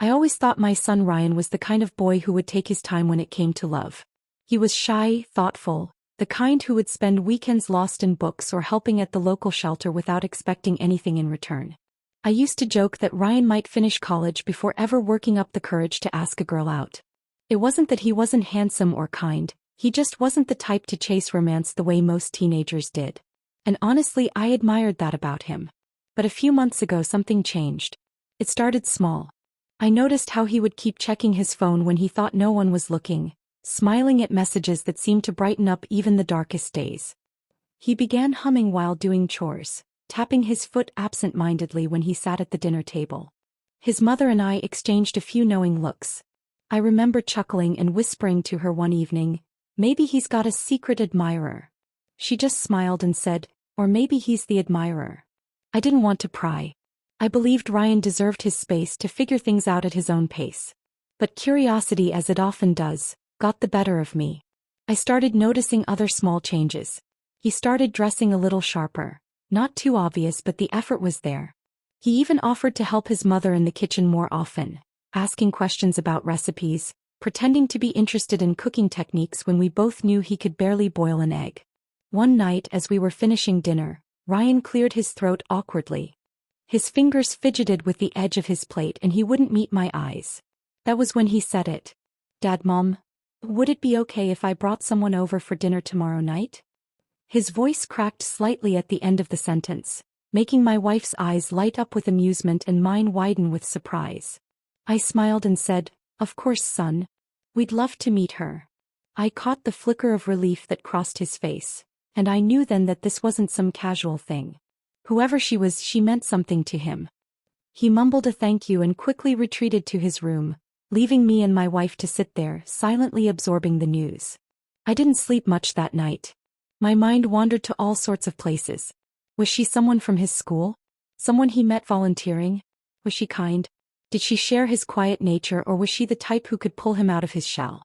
I always thought my son Ryan was the kind of boy who would take his time when it came to love. He was shy, thoughtful, the kind who would spend weekends lost in books or helping at the local shelter without expecting anything in return. I used to joke that Ryan might finish college before ever working up the courage to ask a girl out. It wasn't that he wasn't handsome or kind, he just wasn't the type to chase romance the way most teenagers did. And honestly, I admired that about him. But a few months ago something changed. It started small. I noticed how he would keep checking his phone when he thought no one was looking, smiling at messages that seemed to brighten up even the darkest days. He began humming while doing chores, tapping his foot absent-mindedly when he sat at the dinner table. His mother and I exchanged a few knowing looks. I remember chuckling and whispering to her one evening, "Maybe he's got a secret admirer." She just smiled and said, "Or maybe he's the admirer." I didn't want to pry. I believed Ryan deserved his space to figure things out at his own pace. But curiosity, as it often does, got the better of me. I started noticing other small changes. He started dressing a little sharper. Not too obvious, but the effort was there. He even offered to help his mother in the kitchen more often, asking questions about recipes, pretending to be interested in cooking techniques when we both knew he could barely boil an egg. One night as we were finishing dinner, Ryan cleared his throat awkwardly. His fingers fidgeted with the edge of his plate and he wouldn't meet my eyes. That was when he said it. "Dad, Mom, would it be okay if I brought someone over for dinner tomorrow night?" His voice cracked slightly at the end of the sentence, making my wife's eyes light up with amusement and mine widen with surprise. I smiled and said, "Of course, son. We'd love to meet her." I caught the flicker of relief that crossed his face, and I knew then that this wasn't some casual thing. Whoever she was, she meant something to him. He mumbled a thank you and quickly retreated to his room, leaving me and my wife to sit there, silently absorbing the news. I didn't sleep much that night. My mind wandered to all sorts of places. Was she someone from his school? Someone he met volunteering? Was she kind? Did she share his quiet nature, or was she the type who could pull him out of his shell?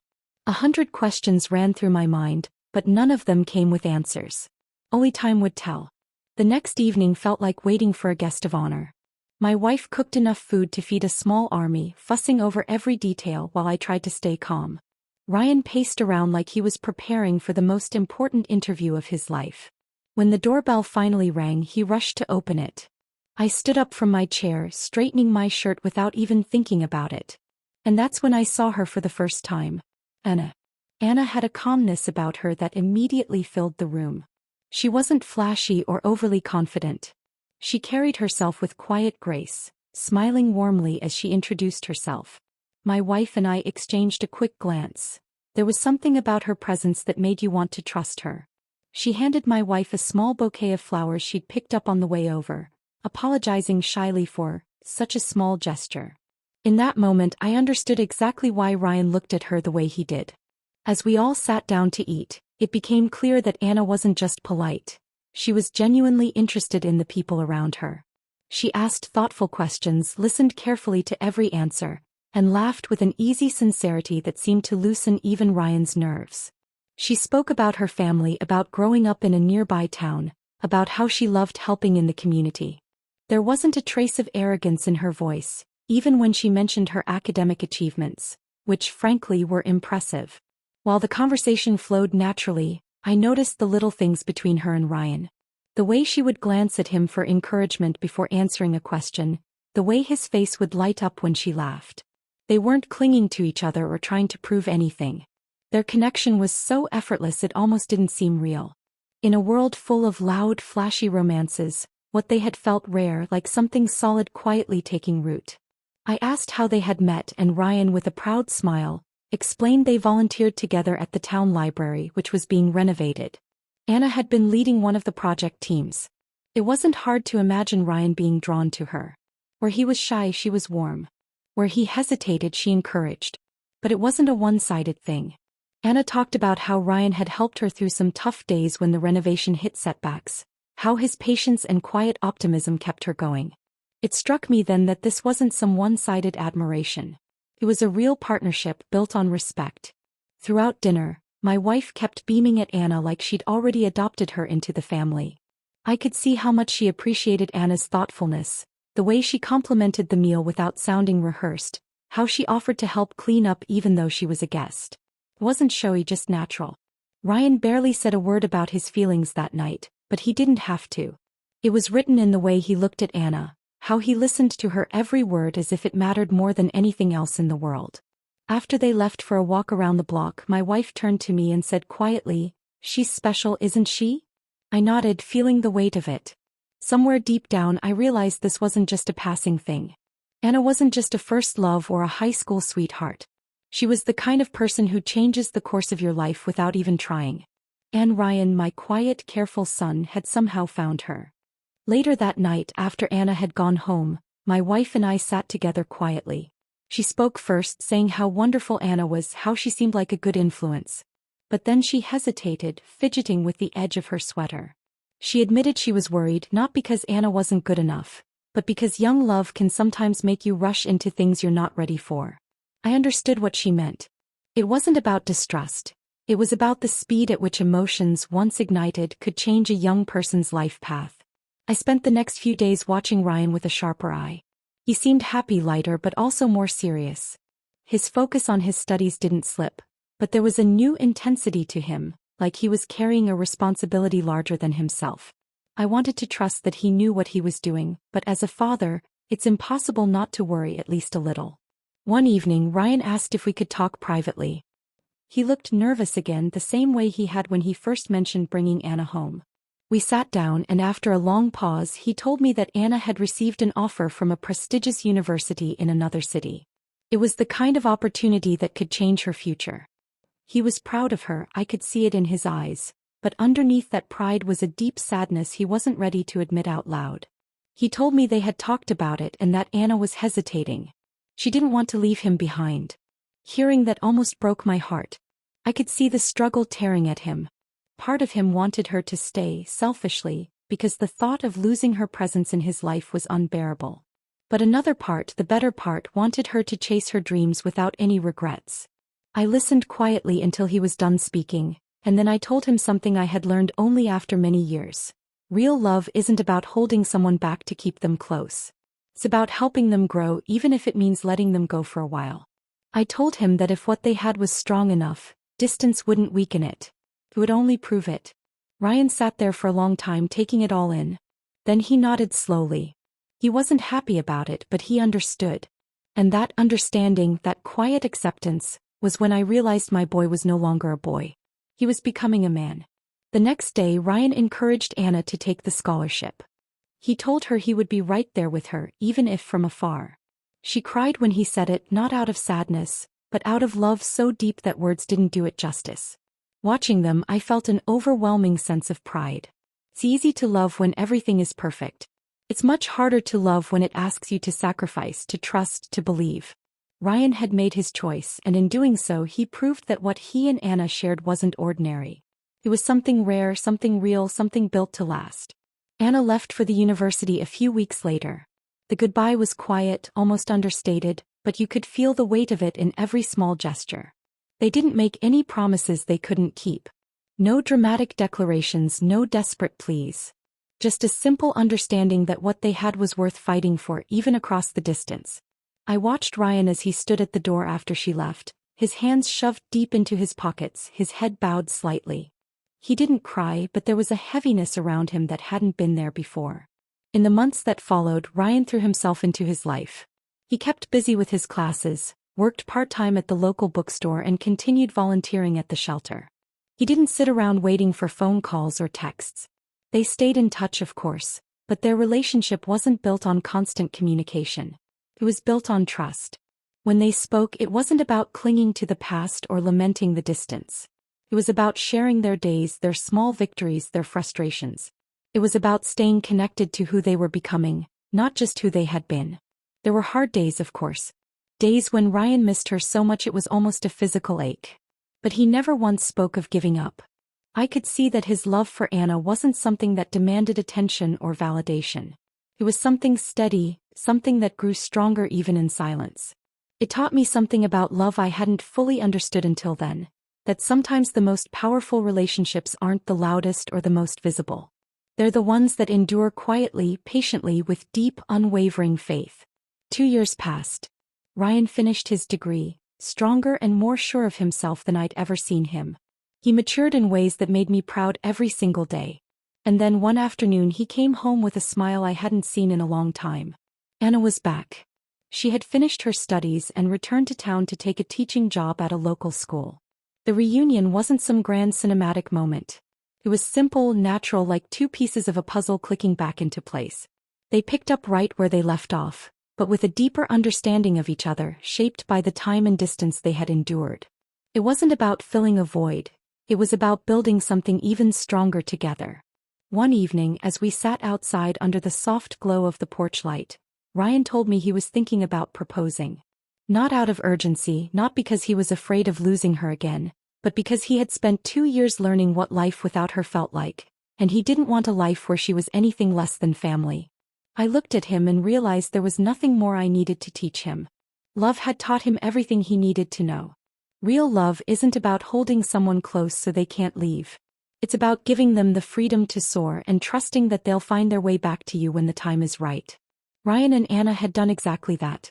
100 questions ran through my mind, but none of them came with answers. Only time would tell. The next evening felt like waiting for a guest of honor. My wife cooked enough food to feed a small army, fussing over every detail while I tried to stay calm. Ryan paced around like he was preparing for the most important interview of his life. When the doorbell finally rang, he rushed to open it. I stood up from my chair, straightening my shirt without even thinking about it. And that's when I saw her for the first time. Anna. Anna had a calmness about her that immediately filled the room. She wasn't flashy or overly confident. She carried herself with quiet grace, smiling warmly as she introduced herself. My wife and I exchanged a quick glance. There was something about her presence that made you want to trust her. She handed my wife a small bouquet of flowers she'd picked up on the way over, apologizing shyly for such a small gesture. In that moment, I understood exactly why Ryan looked at her the way he did. As we all sat down to eat, it became clear that Anna wasn't just polite. She was genuinely interested in the people around her. She asked thoughtful questions, listened carefully to every answer, and laughed with an easy sincerity that seemed to loosen even Ryan's nerves. She spoke about her family, about growing up in a nearby town, about how she loved helping in the community. There wasn't a trace of arrogance in her voice, even when she mentioned her academic achievements, which frankly were impressive. While the conversation flowed naturally, I noticed the little things between her and Ryan. The way she would glance at him for encouragement before answering a question, the way his face would light up when she laughed. They weren't clinging to each other or trying to prove anything. Their connection was so effortless it almost didn't seem real. In a world full of loud, flashy romances, what they had felt rare, like something solid quietly taking root. I asked how they had met, and Ryan, with a proud smile, explained they volunteered together at the town library, which was being renovated. Anna had been leading one of the project teams. It wasn't hard to imagine Ryan being drawn to her. Where he was shy, she was warm. Where he hesitated, she encouraged. But it wasn't a one-sided thing. Anna talked about how Ryan had helped her through some tough days when the renovation hit setbacks, how his patience and quiet optimism kept her going. It struck me then that this wasn't some one-sided admiration. It was a real partnership built on respect. Throughout dinner, my wife kept beaming at Anna like she'd already adopted her into the family. I could see how much she appreciated Anna's thoughtfulness, the way she complimented the meal without sounding rehearsed, How she offered to help clean up even though she was a guest. It wasn't showy, just natural. Ryan barely said a word about his feelings that night, but he didn't have to. It was written in the way he looked at Anna, how he listened to her every word as if it mattered more than anything else in the world. After they left for a walk around the block, my wife turned to me and said quietly, "She's special, isn't she?" I nodded, feeling the weight of it. Somewhere deep down I realized this wasn't just a passing thing. Anna wasn't just a first love or a high school sweetheart. She was the kind of person who changes the course of your life without even trying. And Ryan, my quiet, careful son, had somehow found her. Later that night, after Anna had gone home, my wife and I sat together quietly. She spoke first, saying how wonderful Anna was, how she seemed like a good influence. But then she hesitated, fidgeting with the edge of her sweater. She admitted she was worried, not because Anna wasn't good enough, but because young love can sometimes make you rush into things you're not ready for. I understood what she meant. It wasn't about distrust. It was about the speed at which emotions, once ignited, could change a young person's life path. I spent the next few days watching Ryan with a sharper eye. He seemed happy, lighter, but also more serious. His focus on his studies didn't slip, but there was a new intensity to him, like he was carrying a responsibility larger than himself. I wanted to trust that he knew what he was doing, but as a father, it's impossible not to worry at least a little. One evening, Ryan asked if we could talk privately. He looked nervous again, the same way he had when he first mentioned bringing Anna home. We sat down, and after a long pause he told me that Anna had received an offer from a prestigious university in another city. It was the kind of opportunity that could change her future. He was proud of her, I could see it in his eyes, but underneath that pride was a deep sadness he wasn't ready to admit out loud. He told me they had talked about it and that Anna was hesitating. She didn't want to leave him behind. Hearing that almost broke my heart. I could see the struggle tearing at him. Part of him wanted her to stay, selfishly, because the thought of losing her presence in his life was unbearable. But another part, the better part, wanted her to chase her dreams without any regrets. I listened quietly until he was done speaking, and then I told him something I had learned only after many years. Real love isn't about holding someone back to keep them close. It's about helping them grow, even if it means letting them go for a while. I told him that if what they had was strong enough, distance wouldn't weaken it. It would only prove it. Ryan sat there for a long time, taking it all in. Then he nodded slowly. He wasn't happy about it, but he understood. And that understanding, that quiet acceptance, was when I realized my boy was no longer a boy. He was becoming a man. The next day, Ryan encouraged Anna to take the scholarship. He told her he would be right there with her, even if from afar. She cried when he said it, not out of sadness, but out of love so deep that words didn't do it justice. Watching them, I felt an overwhelming sense of pride. It's easy to love when everything is perfect. It's much harder to love when it asks you to sacrifice, to trust, to believe. Ryan had made his choice, and in doing so he proved that what he and Anna shared wasn't ordinary. It was something rare, something real, something built to last. Anna left for the university a few weeks later. The goodbye was quiet, almost understated, but you could feel the weight of it in every small gesture. They didn't make any promises they couldn't keep. No dramatic declarations, no desperate pleas. Just a simple understanding that what they had was worth fighting for, even across the distance. I watched Ryan as he stood at the door after she left, his hands shoved deep into his pockets, his head bowed slightly. He didn't cry, but there was a heaviness around him that hadn't been there before. In the months that followed, Ryan threw himself into his life. He kept busy with his classes, worked part-time at the local bookstore, and continued volunteering at the shelter. He didn't sit around waiting for phone calls or texts. They stayed in touch, of course, but their relationship wasn't built on constant communication. It was built on trust. When they spoke, it wasn't about clinging to the past or lamenting the distance. It was about sharing their days, their small victories, their frustrations. It was about staying connected to who they were becoming, not just who they had been. There were hard days, of course. Days when Ryan missed her so much it was almost a physical ache. But he never once spoke of giving up. I could see that his love for Anna wasn't something that demanded attention or validation. It was something steady, something that grew stronger even in silence. It taught me something about love I hadn't fully understood until then, that sometimes the most powerful relationships aren't the loudest or the most visible. They're the ones that endure quietly, patiently, with deep, unwavering faith. 2 years passed. Ryan finished his degree, stronger and more sure of himself than I'd ever seen him. He matured in ways that made me proud every single day. And then one afternoon he came home with a smile I hadn't seen in a long time. Anna was back. She had finished her studies and returned to town to take a teaching job at a local school. The reunion wasn't some grand cinematic moment. It was simple, natural, like two pieces of a puzzle clicking back into place. They picked up right where they left off, but with a deeper understanding of each other, shaped by the time and distance they had endured. It wasn't about filling a void. It was about building something even stronger together. One evening, as we sat outside under the soft glow of the porch light, Ryan told me he was thinking about proposing. Not out of urgency, not because he was afraid of losing her again, but because he had spent 2 years learning what life without her felt like, and he didn't want a life where she was anything less than family. I looked at him and realized there was nothing more I needed to teach him. Love had taught him everything he needed to know. Real love isn't about holding someone close so they can't leave. It's about giving them the freedom to soar and trusting that they'll find their way back to you when the time is right. Ryan and Anna had done exactly that.